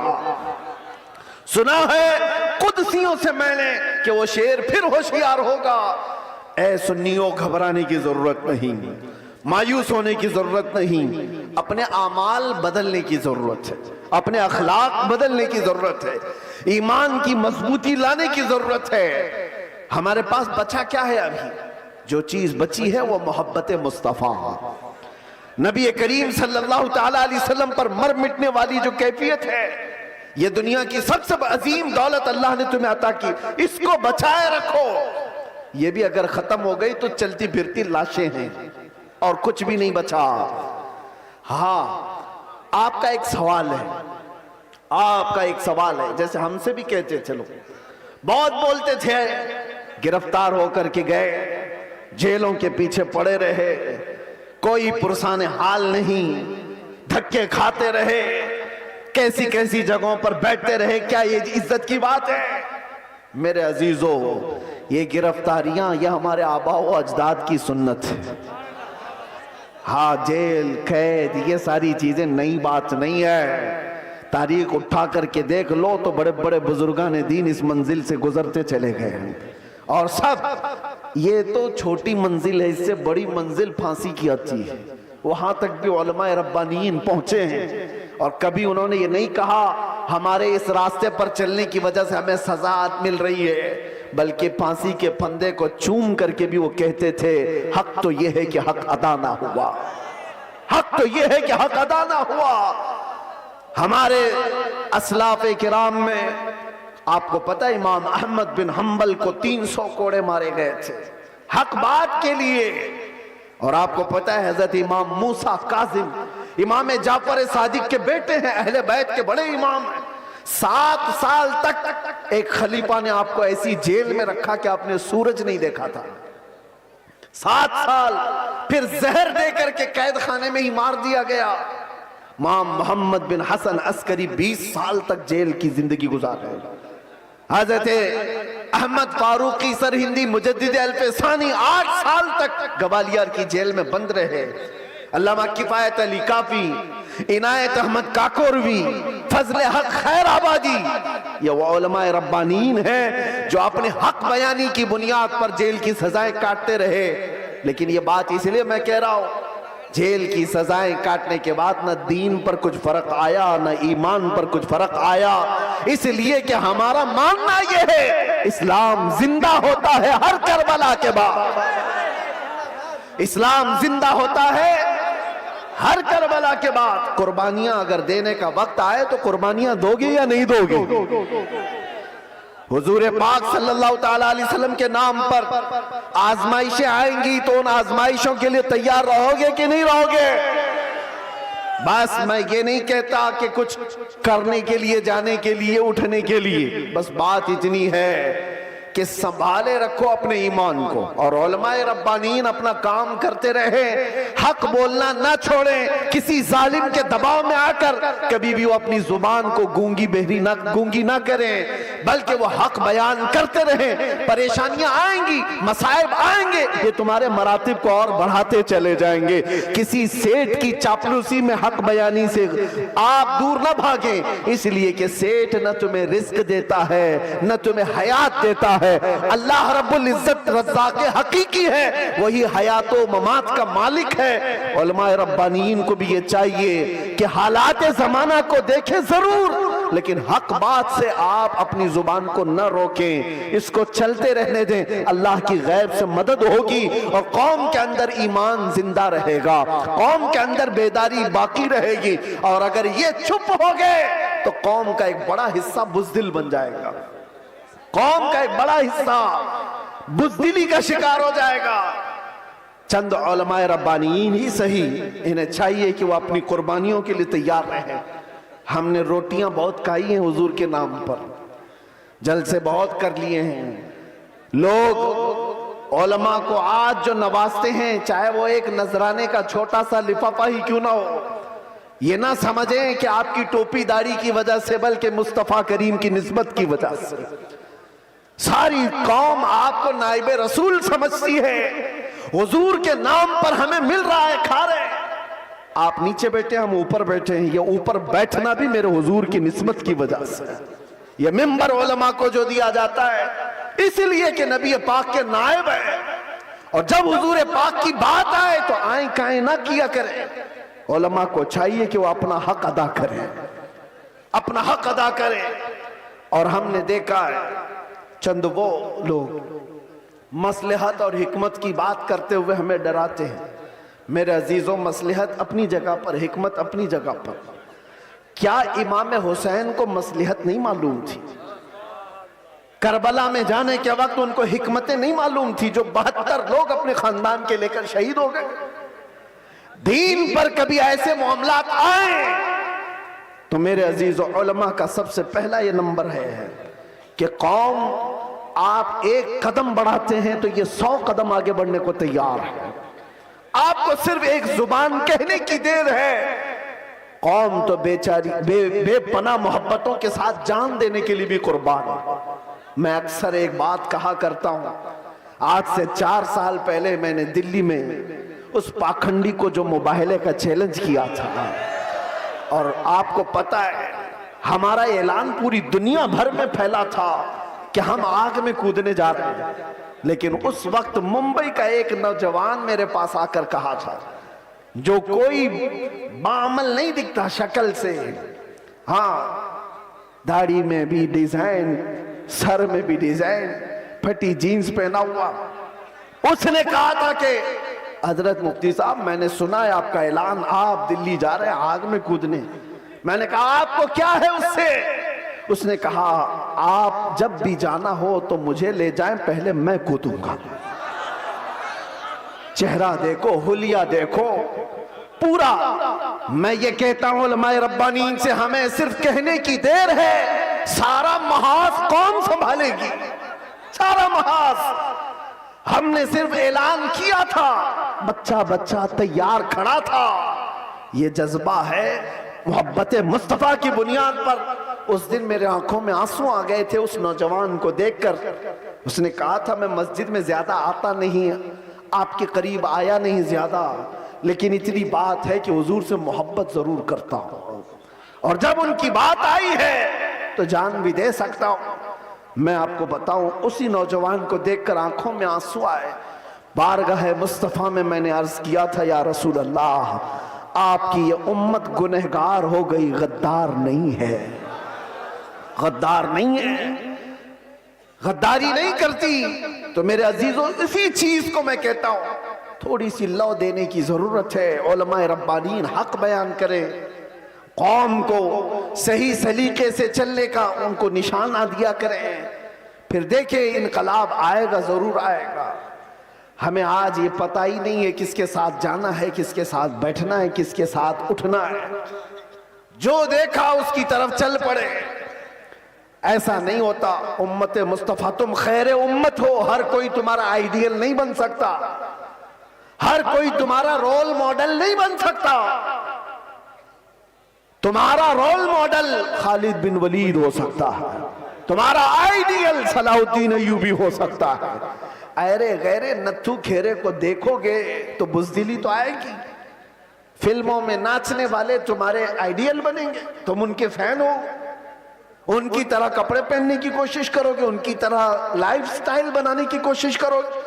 سنا ہے قدسیوں سے میں نے کہ وہ شیر پھر ہوشیار ہوگا۔ اے سنیوں گھبرانے کی ضرورت نہیں، مایوس ہونے کی ضرورت نہیں، اپنے اعمال بدلنے کی ضرورت ہے، اپنے اخلاق بدلنے کی ضرورت ہے، ایمان کی مضبوطی لانے کی ضرورت ہے۔ ہمارے پاس بچا کیا ہے؟ ابھی جو چیز بچی ہے وہ محبت مصطفیٰ، نبی کریم صلی اللہ تعالیٰ علیہ وسلم پر مر مٹنے والی جو کیفیت ہے، یہ دنیا کی سب سے عظیم دولت اللہ نے تمہیں عطا کی، اس کو بچائے رکھو۔ یہ بھی اگر ختم ہو گئی تو چلتی پھرتی لاشیں ہیں اور کچھ بھی نہیں بچا۔ ہاں آپ کا ایک سوال ہے، جیسے ہم سے بھی کہتے چلو بہت بولتے تھے، گرفتار ہو کر کے گئے، جیلوں کے پیچھے پڑے رہے، کوئی پرسان حال نہیں، دھکے کھاتے رہے، کیسی جگہوں پر بیٹھتے رہے، کیا یہ عزت کی بات ہے؟ میرے عزیزو، یہ گرفتاریاں یہ ہمارے آباء و اجداد کی سنت ہے۔ ہاں جیل قید یہ ساری چیزیں نئی بات نہیں ہے، تاریخ اٹھا کر کے دیکھ لو تو بڑے بڑے بزرگان دین اس منزل سے گزرتے چلے گئے ہیں، اور سب یہ تو چھوٹی منزل ہے، اس سے بڑی منزل پھانسی کی آتی ہے۔ وہاں تک بھی علماء ربانیین پہنچے ہیں اور کبھی انہوں نے یہ نہیں کہا ہمارے اس راستے پر چلنے کی وجہ سے ہمیں سزا مل رہی ہے، بلکہ پھانسی کے پھندے کو چوم کر کے بھی وہ کہتے تھے حق تو یہ ہے کہ حق ادا نہ ہوا، حق تو یہ ہے کہ حق ادا نہ ہوا۔ ہمارے اسلاف کرام میں آپ کو پتہ امام احمد بن حنبل کو 300 کوڑے مارے گئے تھے حق بات کے لیے، اور آپ کو پتہ ہے حضرت امام موسیٰ کاظم امام جعفر صادق کے بیٹے ہیں، اہل بیت کے بڑے امام ہیں، 7 سال تک ایک خلیفہ نے آپ کو ایسی جیل میں رکھا کہ آپ نے سورج نہیں دیکھا تھا، 7 سال، پھر زہر دے کر کے قید خانے میں ہی مار دیا گیا۔ امام محمد بن حسن عسکری 20 سال تک جیل کی زندگی گزار رہے، حضرت احمد فاروقی سرہندی مجدد الفسانی 8 سال تک گوالیار کی جیل میں بند رہے، علامہ کفایت علی کافی، عنایت احمد کاکوروی، فضل حق خیر آبادی، یہ وہ علماء ربانین ہیں جو اپنے حق بیانی کی بنیاد پر جیل کی سزائیں کاٹتے رہے۔ لیکن یہ بات اس لیے میں کہہ رہا ہوں، جیل کی سزائیں کاٹنے کے بعد نہ دین پر کچھ فرق آیا نہ ایمان پر کچھ فرق آیا، اس لیے کہ ہمارا ماننا یہ ہے اسلام زندہ ہوتا ہے ہر کربلا کے بعد، اسلام زندہ ہوتا ہے ہر کربلا کے بعد۔ قربانیاں اگر دینے کا وقت آئے تو قربانیاں دو گے یا نہیں دو گے؟ حضور پاک صلی اللہ تعالیٰ علیہ وسلم کے نام پر آزمائشیں آئیں گی تو ان آزمائشوں کے لیے تیار رہو گے کہ نہیں رہو گے؟ بس میں یہ نہیں کہتا کہ کچھ کرنے کے لیے، جانے کے لیے، اٹھنے کے لیے، بس بات اتنی ہے کہ سنبھالے رکھو اپنے ایمان کو، اور علماء ربانین اپنا کام کرتے رہے، حق بولنا نہ چھوڑیں، کسی ظالم کے دباؤ میں آ کر کبھی بھی وہ اپنی زبان کو گونگی نہ کریں، بلکہ وہ حق بیان کرتے رہیں۔ پریشانیاں آئیں گی، مصائب آئیں گے، یہ تمہارے مراتب کو اور بڑھاتے چلے جائیں گے۔ کسی سیٹ کی چاپلوسی میں حق بیانی سے آپ دور نہ بھاگیں، اس لیے کہ سیٹ نہ تمہیں رزق دیتا ہے نہ تمہیں حیات دیتا ہے، اللہ رب العزت رزاق حقیقی ہے، وہی حیات و ممات کا مالک ہے۔ علماء ربانیین کو بھی یہ چاہیے کہ حالات زمانہ کو دیکھیں ضرور، لیکن حق بات سے آپ اپنی زبان کو نہ روکیں، اس کو چلتے رہنے دیں، اللہ کی غیب سے مدد ہوگی اور قوم کے اندر ایمان زندہ رہے گا، قوم کے اندر بیداری باقی رہے گی۔ اور اگر یہ چپ ہو گئے تو قوم کا ایک بڑا حصہ بزدل بن جائے گا، قوم کا ایک بڑا حصہ بزدلی کا شکار ہو جائے گا۔ چند علماء ربانیین ہی صحیح، انہیں چاہیے کہ وہ اپنی قربانیوں کے لیے تیار رہیں۔ ہم نے روٹیاں بہت کھائی ہیں حضور کے نام پر، جلسے بہت کر لیے ہیں، لوگ علماء کو آج جو نوازتے ہیں، چاہے وہ ایک نذرانے کا چھوٹا سا لفافہ ہی کیوں نہ ہو، یہ نہ سمجھیں کہ آپ کی ٹوپی داڑھی کی وجہ سے، بلکہ مصطفیٰ کریم کی نسبت کی وجہ سے۔ ساری قوم آپ کو نائب رسول سمجھتی ہے، حضور کے نام پر ہمیں مل رہا ہے، کھا رہے ہیں، آپ نیچے بیٹھے ہم اوپر بیٹھے ہیں، یہ اوپر بیٹھنا بھی میرے حضور کی نسبت کی وجہ سے۔ یہ منبر علماء کو جو دیا جاتا ہے اس لیے کہ نبی پاک کے نائب ہے، اور جب حضور پاک کی بات آئے تو آئیں کائیں نہ کیا کریں۔ علماء کو چاہیے کہ وہ اپنا حق ادا کریں، اپنا حق ادا کریں۔ اور ہم نے دیکھا ہے چند وہ لوگ مصلحت اور حکمت کی بات کرتے ہوئے ہمیں ڈراتے ہیں۔ میرے عزیزوں، مصلحت اپنی جگہ پر، حکمت اپنی جگہ پر۔ کیا امام حسین کو مصلحت نہیں معلوم تھی؟ کربلا میں جانے کے وقت ان کو حکمتیں نہیں معلوم تھی جو 72 لوگ اپنے خاندان کے لے کر شہید ہو گئے؟ دین پر کبھی ایسے معاملات آئیں تو میرے عزیز و علماء کا سب سے پہلا یہ نمبر ہے کہ قوم آپ ایک قدم بڑھاتے ہیں تو یہ 100 قدم آگے بڑھنے کو تیار ہے۔ آپ کو صرف ایک زبان کہنے کی دیر ہے، قوم تو بیچاری بے پناہ محبتوں کے ساتھ جان دینے کے لیے بھی قربان ہے۔ میں اکثر ایک بات کہا کرتا ہوں، آج سے 4 سال پہلے میں نے دلی میں اس پاکھنڈی کو جو مباہلے کا چیلنج کیا تھا، اور آپ کو پتا ہے ہمارا اعلان پوری دنیا بھر میں پھیلا تھا کہ ہم آگ میں کودنے جا رہے ہیں، لیکن اس وقت ممبئی کا ایک نوجوان میرے پاس آ کر کہا تھا، جو کوئی بعمل نہیں دکھتا شکل سے، ہاں داڑھی میں بھی ڈیزائن، سر میں بھی ڈیزائن، پھٹی جینز پہنا ہوا، اس نے کہا تھا کہ حضرت مفتی صاحب میں نے سنا ہے آپ کا اعلان، آپ دلی جا رہے ہیں آگ میں کودنے۔ میں نے کہا آپ کو کیا ہے اس سے؟ اس نے کہا آپ جب بھی جانا ہو تو مجھے لے جائیں، پہلے میں کودوں گا۔ چہرہ دیکھو، حلیہ دیکھو، پورا. میں یہ کہتا ہوں علماء ربانین سے، ہمیں صرف کہنے کی دیر ہے، سارا محاذ کون سنبھالے گی؟ سارا محاذ ہم نے صرف اعلان کیا تھا، بچہ بچہ تیار کھڑا تھا. یہ جذبہ ہے محبت مصطفیٰ کی بنیاد پر. اس دن میرے آنکھوں میں آنسو آ گئے تھے اس نوجوان کو دیکھ کر. اس نے کہا تھا میں مسجد میں زیادہ آتا نہیں، آپ کے قریب آیا نہیں زیادہ، لیکن اتنی بات ہے کہ حضور سے محبت ضرور کرتا ہوں، اور جب ان کی بات آئی ہے تو جان بھی دے سکتا ہوں. میں آپ کو بتاؤں، اسی نوجوان کو دیکھ کر آنکھوں میں آنسو آئے. بارگاہ مصطفیٰ میں نے عرض کیا تھا، یا رسول اللہ آپ کی یہ امت گنہگار ہو گئی، غدار نہیں ہے، غدار نہیں ہے، غداری نہیں کرتی. تو میرے عزیزوں، اسی چیز کو میں کہتا ہوں، تھوڑی سی لو دینے کی ضرورت ہے. علماء ربانین حق بیان کریں، قوم کو صحیح سلیقے سے چلنے کا ان کو نشانہ دیا کریں، پھر دیکھیں انقلاب آئے گا، ضرور آئے گا. ہمیں آج یہ پتہ ہی نہیں ہے کس کے ساتھ جانا ہے، کس کے ساتھ بیٹھنا ہے، کس کے ساتھ اٹھنا ہے. جو دیکھا اس کی طرف چل پڑے. ایسا نہیں ہوتا. امت مصطفیٰ تم خیر امت ہو، ہر کوئی تمہارا آئیڈیل نہیں بن سکتا، ہر کوئی تمہارا رول ماڈل نہیں بن سکتا. تمہارا رول ماڈل خالد بن ولید ہو سکتا ہے، تمہارا آئیڈیل صلاح الدین ایوبی ہو سکتا ہے. ایرے غیرے نتھو کھیرے کو دیکھو گے تو بزدلی تو آئے گی. فلموں میں ناچنے والے تمہارے آئیڈیل بنیں گے، تم ان کے فین ہو، ان کی طرح کپڑے پہننے کی کوشش کرو گے، ان کی طرح لائف سٹائل بنانے کی کوشش کرو گے.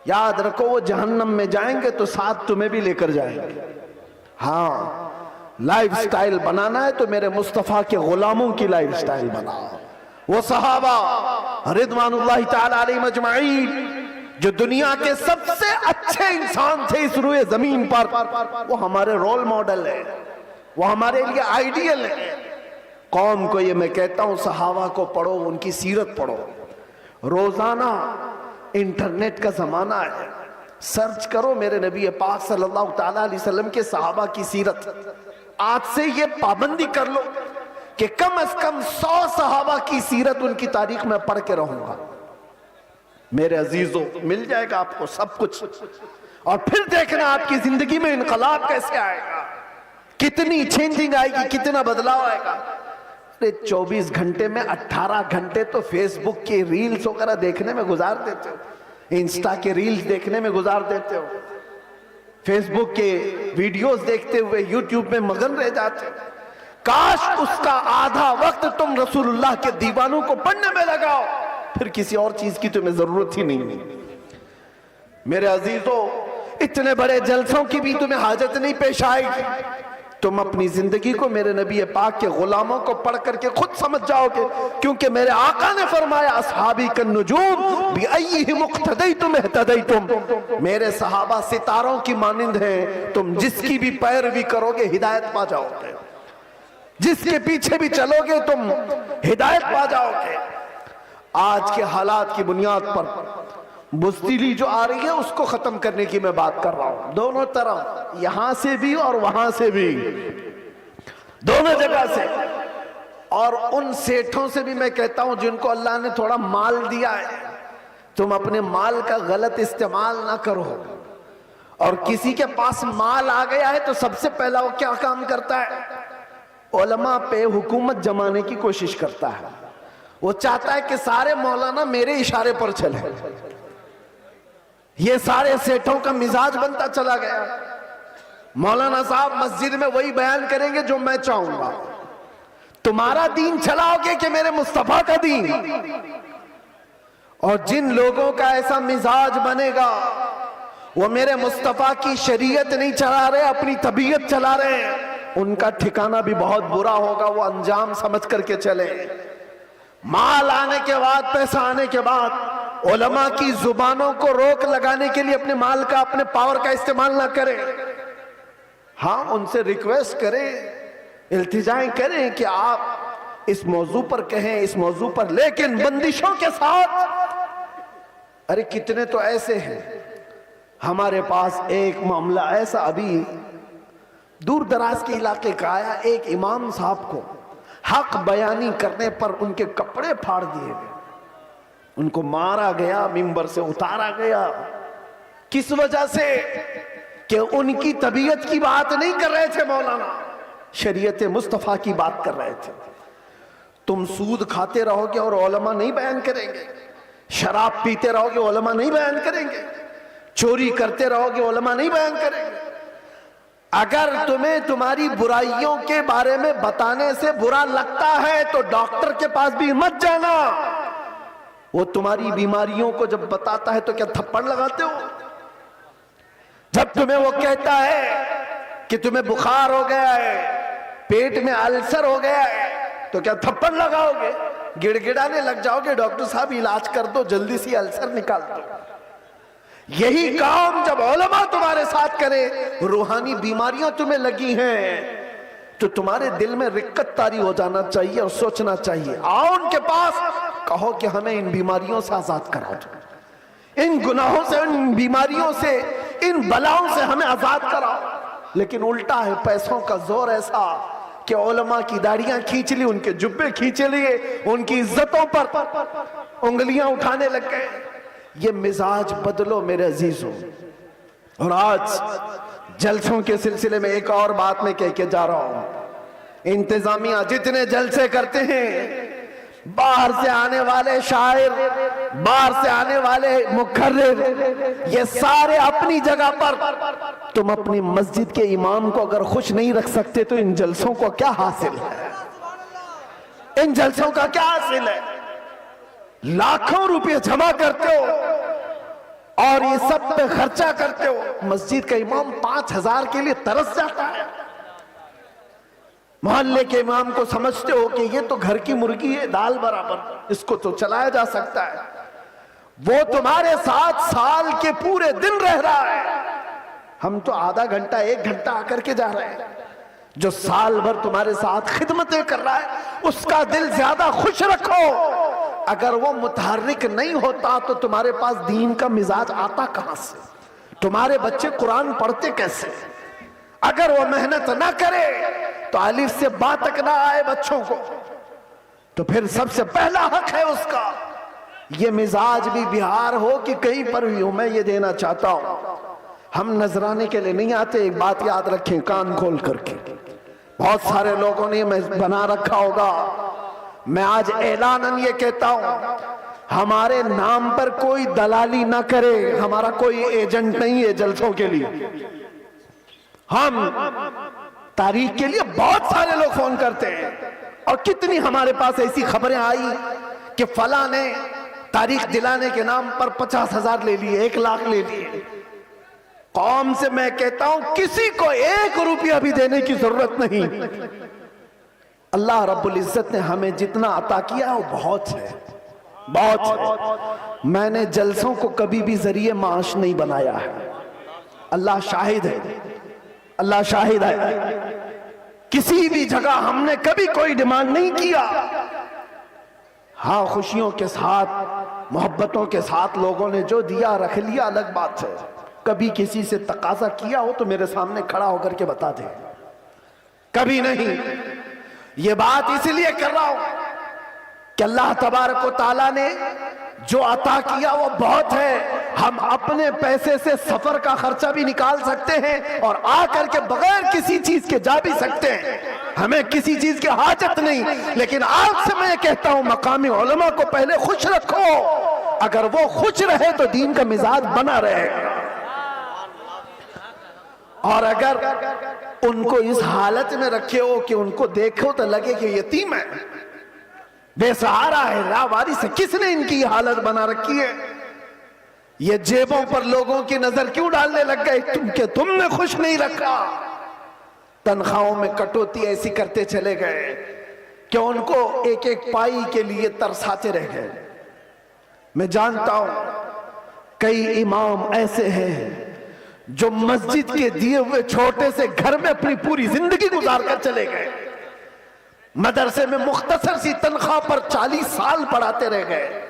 یاد رکھو وہ جہنم میں جائیں گے تو ساتھ تمہیں بھی لے کر جائیں گے. ہاں، لائف سٹائل بنانا ہے تو میرے مصطفیٰ کے غلاموں کی لائف سٹائل بناؤ. وہ صحابہ رضوان اللہ تعالی علیہ مجمعین جو دنیا کے سب سے اچھے انسان تھے اس روئے زمین پر، وہ ہمارے رول ماڈل ہے، وہ ہمارے لیے آئیڈیل ہے. قوم کو یہ میں کہتا ہوں، صحابہ کو پڑھو، ان کی سیرت پڑھو. روزانہ انٹرنیٹ کا زمانہ ہے، سرچ کرو میرے نبی پاک صلی اللہ تعالیٰ علیہ وسلم کے صحابہ کی سیرت. آج سے یہ پابندی کر لو کہ کم از کم 100 صحابہ کی سیرت، ان کی تاریخ میں پڑھ کے رہوں گا. میرے عزیزوں، مل جائے گا آپ کو سب کچھ، اور پھر دیکھنا آپ کی زندگی میں انقلاب کیسے آئے گا، کتنی چینجنگ آئے گی، کتنا بدلاؤ آئے گا. 24 گھنٹے میں 18 گھنٹے تو فیس بک کی ریلز وغیرہ دیکھنے میں گزار دیتے ہو، انسٹا کے ریلز دیکھنے میں گزار دیتے ہو، فیس بک کے ویڈیوز دیکھتے ہوئے یوٹیوب میں مگن رہ جاتے ہو. کاش اس کا آدھا وقت تم رسول اللہ کے دیوانوں کو پڑھنے میں لگاؤ، پھر کسی اور چیز کی تمہیں ضرورت ہی نہیں. میرے عزیزوں، اتنے بڑے جلسوں کی بھی تمہیں حاجت نہیں پیش آئے گی. تم اپنی زندگی کو میرے نبی پاک کے غلاموں کو پڑھ کر کے خود سمجھ جاؤ گے، کیونکہ میرے آقا نے فرمایا اصحابی کالنجوم بِأَيِّهِمُ اقْتَدَيْتُمْ اهْتَدَيْتُمْ. میرے صحابہ ستاروں کی مانند ہیں، تم جس کی بھی پیروی کرو گے ہدایت پا جاؤ گے، جس کے پیچھے بھی چلو گے تم ہدایت پا جاؤ گے. آج کے حالات کی بنیاد پر بزدلی جو آ رہی ہے اس کو ختم کرنے کی میں بات کر رہا ہوں، دونوں طرف، یہاں سے بھی اور وہاں سے بھی، دونوں جگہ سے. اور ان سیٹھوں سے بھی میں کہتا ہوں جن کو اللہ نے تھوڑا مال دیا ہے، تم اپنے مال کا غلط استعمال نہ کرو. اور کسی کے پاس مال آ گیا ہے تو سب سے پہلا وہ کیا کام کرتا ہے؟ علماء پہ حکومت جمانے کی کوشش کرتا ہے. وہ چاہتا ہے کہ سارے مولانا میرے اشارے پر چلے. یہ سارے سیٹھوں کا مزاج بنتا چلا گیا. مولانا صاحب مسجد میں وہی بیان کریں گے جو میں چاہوں گا. تمہارا دین چلاؤ گے کہ میرے مصطفیٰ کا دین؟ اور جن لوگوں کا ایسا مزاج بنے گا وہ میرے مصطفیٰ کی شریعت نہیں چلا رہے، اپنی طبیعت چلا رہے ہیں، ان کا ٹھکانہ بھی بہت برا ہوگا. وہ انجام سمجھ کر کے چلے. مال آنے کے بعد، پیسہ آنے کے بعد علماء کی زبانوں کو روک لگانے کے لیے اپنے مال کا، اپنے پاور کا استعمال نہ کریں. ہاں، ان سے ریکویسٹ کریں، التجائیں کریں کہ آپ اس موضوع پر کہیں، اس موضوع پر، لیکن بندشوں کے ساتھ. ارے کتنے تو ایسے ہیں ہمارے پاس ایک معاملہ ایسا ابھی دور دراز کے علاقے کا آیا، ایک امام صاحب کو حق بیانی کرنے پر ان کے کپڑے پھاڑ دیے گئے، ان کو مارا گیا، منبر سے اتارا گیا۔ کس وجہ سے؟ کہ ان کی طبیعت کی بات نہیں کر رہے تھے مولانا، شریعت مصطفیٰ کی بات کر رہے تھے۔ تم سود کھاتے رہو گے اور علماء نہیں بیان کریں گے، شراب پیتے رہو گے علماء نہیں بیان کریں گے، چوری کرتے رہو گے علماء نہیں بیان کریں گے۔ اگر تمہیں تمہاری برائیوں کے بارے میں بتانے سے برا لگتا ہے تو ڈاکٹر کے پاس بھی مت جانا، وہ تمہاری بیماریوں کو جب بتاتا ہے تو کیا تھپڑ لگاتے ہو؟ جب تمہیں وہ کہتا ہے کہ تمہیں بخار ہو گیا ہے، پیٹ میں السر ہو گیا ہے، تو کیا تھپڑ لگاؤ گے؟ گڑ گڑانے لگ جاؤ گے، ڈاکٹر صاحب علاج کر دو، جلدی سی السر نکال دو۔ یہی کام جب علماء تمہارے ساتھ کرے، روحانی بیماریاں تمہیں لگی ہیں تو تمہارے دل میں رقت طاری ہو جانا چاہیے اور سوچنا چاہیے، آؤ ان کے پاس، کہو کہ ہمیں ان بیماریوں سے آزاد کرا دو، ان گناہوں سے، ان بیماریوں سے، ان بلاؤں سے ہمیں آزاد کراؤ۔ لیکن الٹا ہے، پیسوں کا زور ایسا کہ علماء کی داڑیاں کھینچ لی، ان کے جبے کھینچ لیے، ان کی عزتوں پر انگلیاں اٹھانے لگ گئے۔ یہ مزاج بدلو میرے عزیزوں۔ اور آج جلسوں کے سلسلے میں ایک اور بات میں کہہ کے جا رہا ہوں، انتظامیہ جتنے جلسے کرتے ہیں، باہر سے آنے والے شاعر، باہر سے آنے والے مقرر، یہ سارے اپنی جگہ پر، تم اپنی مسجد کے امام کو اگر خوش نہیں رکھ سکتے تو ان جلسوں کو کیا حاصل ہے؟ ان جلسوں کا کیا حاصل ہے؟ لاکھوں روپے جمع کرتے ہو اور یہ سب پہ خرچہ کرتے ہو، مسجد کا امام 5,000 کے لیے ترس جاتا ہے۔ محلے کے امام کو سمجھتے ہو کہ یہ تو گھر کی مرغی ہے، دال برابر، اس کو تو چلایا جا سکتا ہے، وہ تمہارے ساتھ سال کے پورے دن رہ رہا ہے، ہم تو آدھا گھنٹہ 1 گھنٹہ آ کر کے جا رہے ہیں۔ جو سال بھر تمہارے ساتھ خدمتیں کر رہا ہے اس کا دل زیادہ خوش رکھو۔ اگر وہ متحرک نہیں ہوتا تو تمہارے پاس دین کا مزاج آتا کہاں سے؟ تمہارے بچے قرآن پڑھتے کیسے؟ اگر وہ محنت نہ کرے تو الف سے با تک نہ آئے بچوں کو، تو پھر سب سے پہلا حق ہے اس کا یہ مزاج بھی بہار ہو کہ کہیں پر بھی ہو۔ میں یہ دینا چاہتا ہوں، ہم نذرانے کے لیے نہیں آتے، ایک بات یاد رکھیں کان کھول کر کے، بہت سارے لوگوں نے بنا رکھا ہوگا، میں آج اعلاناً یہ کہتا ہوں، ہمارے نام پر کوئی دلالی نہ کرے، ہمارا کوئی ایجنٹ نہیں ہے جلسوں کے لیے۔ ہم تاریخ کے لیے بہت سارے لوگ فون کرتے ہیں، اور کتنی ہمارے پاس ایسی خبریں آئی کہ فلاں نے تاریخ دلانے کے نام پر 50,000 لے لیے، 1 لاکھ لے لیے۔ قوم سے میں کہتا ہوں کسی کو 1 روپیہ بھی دینے کی ضرورت نہیں، اللہ رب العزت نے ہمیں جتنا عطا کیا وہ بہت ہے، بہت ہے۔ میں نے جلسوں کو کبھی بھی ذریعہ معاش نہیں بنایا ہے، اللہ شاہد ہے، اللہ شاہد ہے، کسی بھی جگہ ہم نے کبھی کوئی ڈیمانڈ نہیں کیا۔ ہاں خوشیوں کے ساتھ، محبتوں کے ساتھ لوگوں نے جو دیا رکھ لیا، الگ بات ہے۔ کبھی کسی سے تقاضا کیا ہو تو میرے سامنے کھڑا ہو کر کے بتا دے، کبھی نہیں۔ یہ بات اس لیے کر رہا ہوں کہ اللہ تبارک و تعالیٰ نے جو عطا کیا وہ بہت ہے۔ ہم اپنے پیسے سے سفر کا خرچہ بھی نکال سکتے ہیں اور آ کر کے بغیر کسی چیز کے جا بھی سکتے ہیں، ہمیں کسی چیز کی حاجت نہیں۔ لیکن آج سے میں کہتا ہوں مقامی علماء کو پہلے خوش رکھو، اگر وہ خوش رہے تو دین کا مزاج بنا رہے، اور اگر ان کو اس حالت میں رکھے ہو کہ ان کو دیکھو تو لگے کہ یتیم ہے، بے سہارا ہے، لاوارث ہے، کس نے ان کی حالت بنا رکھی ہے؟ یہ جیبوں پر لوگوں کی نظر کیوں ڈالنے لگ گئے؟ کہ تم نے خوش نہیں رکھا۔ تنخواہوں میں کٹوتی ایسی کرتے چلے گئے کہ ان کو ایک ایک پائی کے لیے ترساتے رہ گئے۔ میں جانتا ہوں کئی امام ایسے ہیں جو مسجد کے دیے ہوئے چھوٹے سے گھر میں اپنی پوری زندگی گزار کر چلے گئے، مدرسے میں مختصر سی تنخواہ پر 40 سال پڑھاتے رہ گئے۔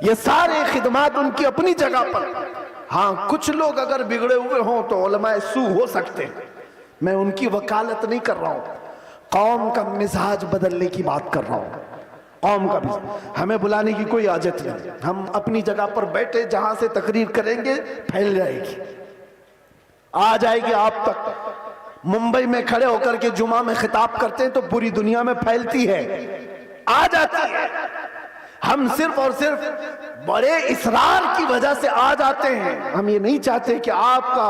یہ سارے خدمات ان کی اپنی جگہ پر، ہاں کچھ لوگ اگر بگڑے ہوئے ہوں تو علماء سو ہو سکتے ہیں، میں ان کی وکالت نہیں کر رہا ہوں، قوم کا مزاج بدلنے کی بات کر رہا ہوں۔ قوم کا مزاج، ہمیں بلانے کی کوئی حاجت نہیں، ہم اپنی جگہ پر بیٹھے جہاں سے تقریر کریں گے پھیل جائے گی، آ جائے گی آپ تک۔ ممبئی میں کھڑے ہو کر کے جمعہ میں خطاب کرتے ہیں تو پوری دنیا میں پھیلتی ہے، آ جاتی ہے۔ ہم صرف اور صرف بڑے اصرار کی وجہ سے آ جاتے ہیں، ہم یہ نہیں چاہتے کہ آپ کا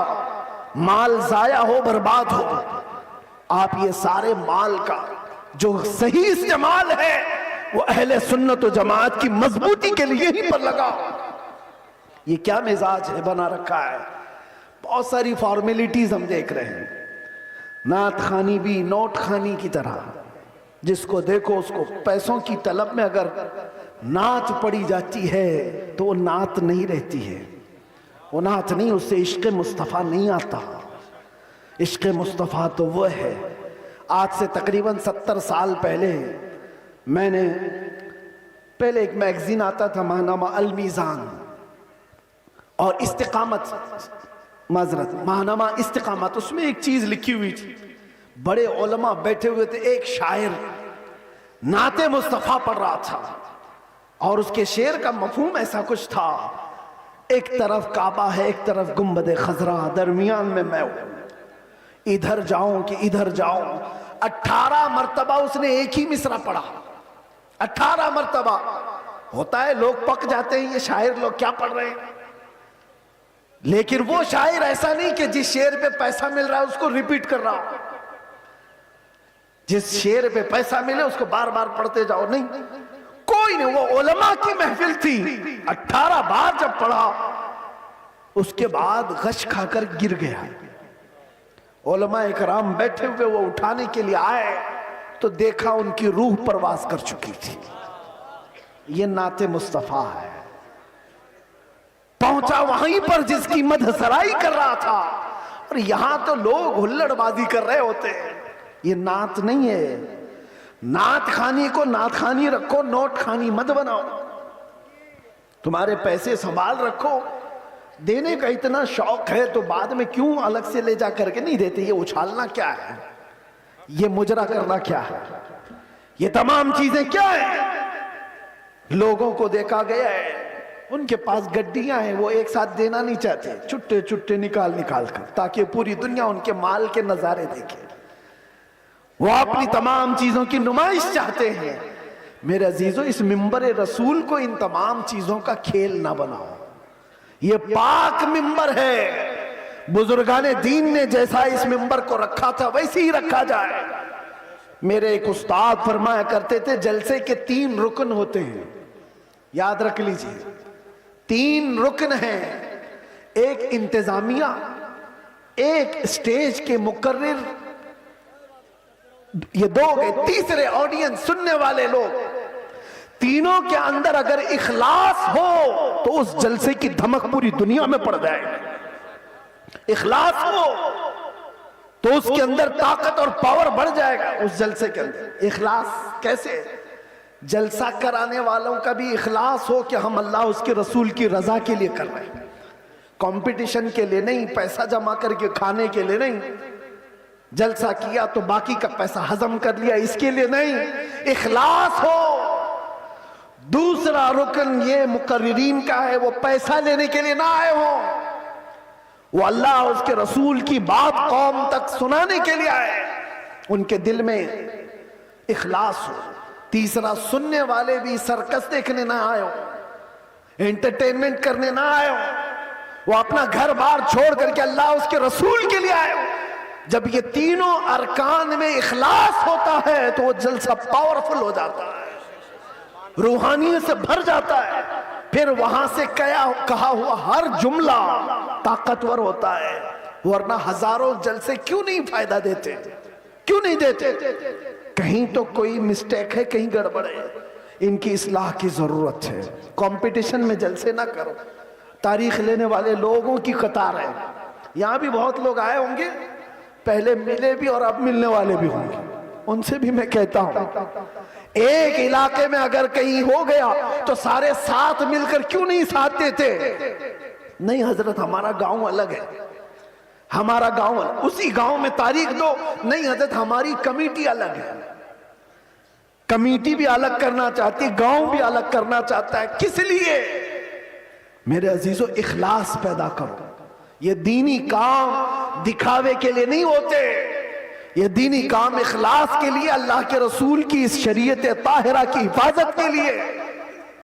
مال ضائع ہو، برباد ہو۔ آپ یہ سارے مال کا جو صحیح استعمال ہے وہ اہل سنت و جماعت کی مضبوطی کے لیے ہی پر لگا۔ یہ کیا مزاج ہے بنا رکھا ہے، بہت ساری فارمیلٹیز ہم دیکھ رہے ہیں، نعت خوانی بھی نوٹ خوانی کی طرح، جس کو دیکھو اس کو پیسوں کی طلب میں اگر نعت پڑی جاتی ہے تو وہ نعت نہیں رہتی ہے، وہ نعت نہیں، اس سے عشق مصطفیٰ نہیں آتا۔ عشق مصطفیٰ تو وہ ہے، آج سے تقریباً 70 سال پہلے میں نے پہلے ایک میگزین آتا تھا ماہنامہ المیزان اور استقامت، معذرت ماہنامہ استقامت، اس میں ایک چیز لکھی ہوئی تھی، بڑے علماء بیٹھے ہوئے تھے، ایک شاعر نعت مصطفیٰ پڑھ رہا تھا اور اس کے شعر کا مفہوم ایسا کچھ تھا، ایک طرف کعبہ ہے ایک طرف گنبد خضرا، درمیان میں میں ہوں، ادھر جاؤں کہ ادھر جاؤں۔ 18 مرتبہ اس نے ایک ہی مصرع پڑھا، 18 مرتبہ۔ ہوتا ہے لوگ پک جاتے ہیں یہ شاعر لوگ کیا پڑھ رہے ہیں، لیکن وہ شاعر ایسا نہیں کہ جس شعر پہ پیسہ مل رہا ہے اس کو ریپیٹ کر رہا ہو، جس شعر پہ پیسہ ملے اس کو بار بار پڑھتے جاؤ، نہیں، کوئی نہیں، وہ علماء کی محفل تھی۔ 18 بار جب پڑھا اس کے بعد غش کھا کر گر گیا، علماء اکرام بیٹھے ہوئے وہ اٹھانے کے لیے آئے تو دیکھا ان کی روح پرواز کر چکی تھی۔ یہ نعت مصطفیٰ ہے، پہنچا وہیں پر جس کی مدح سرائی کر رہا تھا، اور یہاں تو لوگ ہلڑ بازی کر رہے ہوتے ہیں۔ یہ نعت نہیں ہے، نعت خانی کو نعت خانی رکھو، نوٹ خانی مت بناؤ، تمہارے پیسے سنبھال رکھو، دینے کا اتنا شوق ہے تو بعد میں کیوں الگ سے لے جا کر کے نہیں دیتے؟ یہ اچھالنا کیا ہے، یہ مجرا کرنا کیا ہے، یہ تمام چیزیں کیا ہیں؟ لوگوں کو دیکھا گیا ہے ان کے پاس گڈیاں ہیں، وہ ایک ساتھ دینا نہیں چاہتے، چھٹے چھٹے نکال نکال کر، تاکہ پوری دنیا ان کے مال کے نظارے دیکھے، وہ اپنی تمام چیزوں کی نمائش چاہتے ہیں۔ میرے عزیزو، اس منبر رسول کو ان تمام چیزوں کا کھیل نہ بناؤ، یہ پاک منبر ہے، بزرگان دین نے جیسا اس منبر کو رکھا تھا ویسے ہی رکھا جائے۔ میرے ایک استاد فرمایا کرتے تھے جلسے کے 3 رکن ہوتے ہیں، یاد رکھ لیجئے، 3 رکن ہیں، ایک انتظامیہ، ایک اسٹیج کے مقرر، یہ 2 گئے، تیسرے آڈینس، سننے والے لوگ۔ تینوں کے اندر اگر اخلاص ہو تو اس جلسے کی دھمک پوری دنیا میں پڑ جائے گی، اخلاص ہو تو اس کے اندر طاقت اور پاور بڑھ جائے گا اس جلسے کے اندر۔ اخلاص کیسے؟ جلسہ کرانے والوں کا بھی اخلاص ہو کہ ہم اللہ اس کے رسول کی رضا کے لیے کر رہے ہیں، کمپٹیشن کے لیے نہیں، پیسہ جمع کر کے کھانے کے لیے نہیں، جلسہ کیا تو باقی کا پیسہ ہضم کر لیا اس کے لیے نہیں، اخلاص ہو۔ دوسرا رکن یہ مقررین کا ہے، وہ پیسہ لینے کے لیے نہ آئے ہوں، وہ اللہ اس کے رسول کی بات قوم تک سنانے کے لیے آئے، ان کے دل میں اخلاص ہو۔ تیسرا، سننے والے بھی سرکس دیکھنے نہ آئے ہوں، انٹرٹینمنٹ کرنے نہ آئے ہوں، وہ اپنا گھر بار چھوڑ کر کے اللہ اس کے رسول کے لیے آئے ہوں۔ جب یہ تینوں ارکان میں اخلاص ہوتا ہے تو وہ جلسہ پاورفل ہو جاتا ہے، روحانیت سے بھر جاتا ہے، پھر وہاں سے کہا ہوا ہر جملہ طاقتور ہوتا ہے، ورنہ ہزاروں جلسے کیوں نہیں فائدہ دیتے، کیوں نہیں دیتے؟ کہیں تو کوئی مسٹیک ہے، کہیں گڑبڑ ہے، ان کی اصلاح کی ضرورت ہے۔ کمپٹیشن میں جلسے نہ کرو، تاریخ لینے والے لوگوں کی قطار ہے، یہاں بھی بہت لوگ آئے ہوں گے، پہلے ملے بھی اور اب ملنے والے بھی ہوں گے، ان سے بھی میں کہتا ہوں ایک علاقے میں اگر کہیں ہو گیا تو سارے ساتھ مل کر کیوں نہیں ساتھ دیتے؟ نہیں حضرت ہمارا گاؤں الگ ہے، ہمارا گاؤں الگ، اسی گاؤں میں تاریخ دو، نہیں حضرت ہماری کمیٹی الگ ہے، کمیٹی بھی الگ کرنا چاہتی، گاؤں بھی الگ کرنا چاہتا ہے، کس لیے؟ میرے عزیزو اخلاص پیدا کرو، یہ دینی کام دکھاوے کے لیے نہیں ہوتے، یہ دینی کام اخلاص کے لیے، اللہ کے رسول کی اس شریعت طاہرہ کی حفاظت کے لیے۔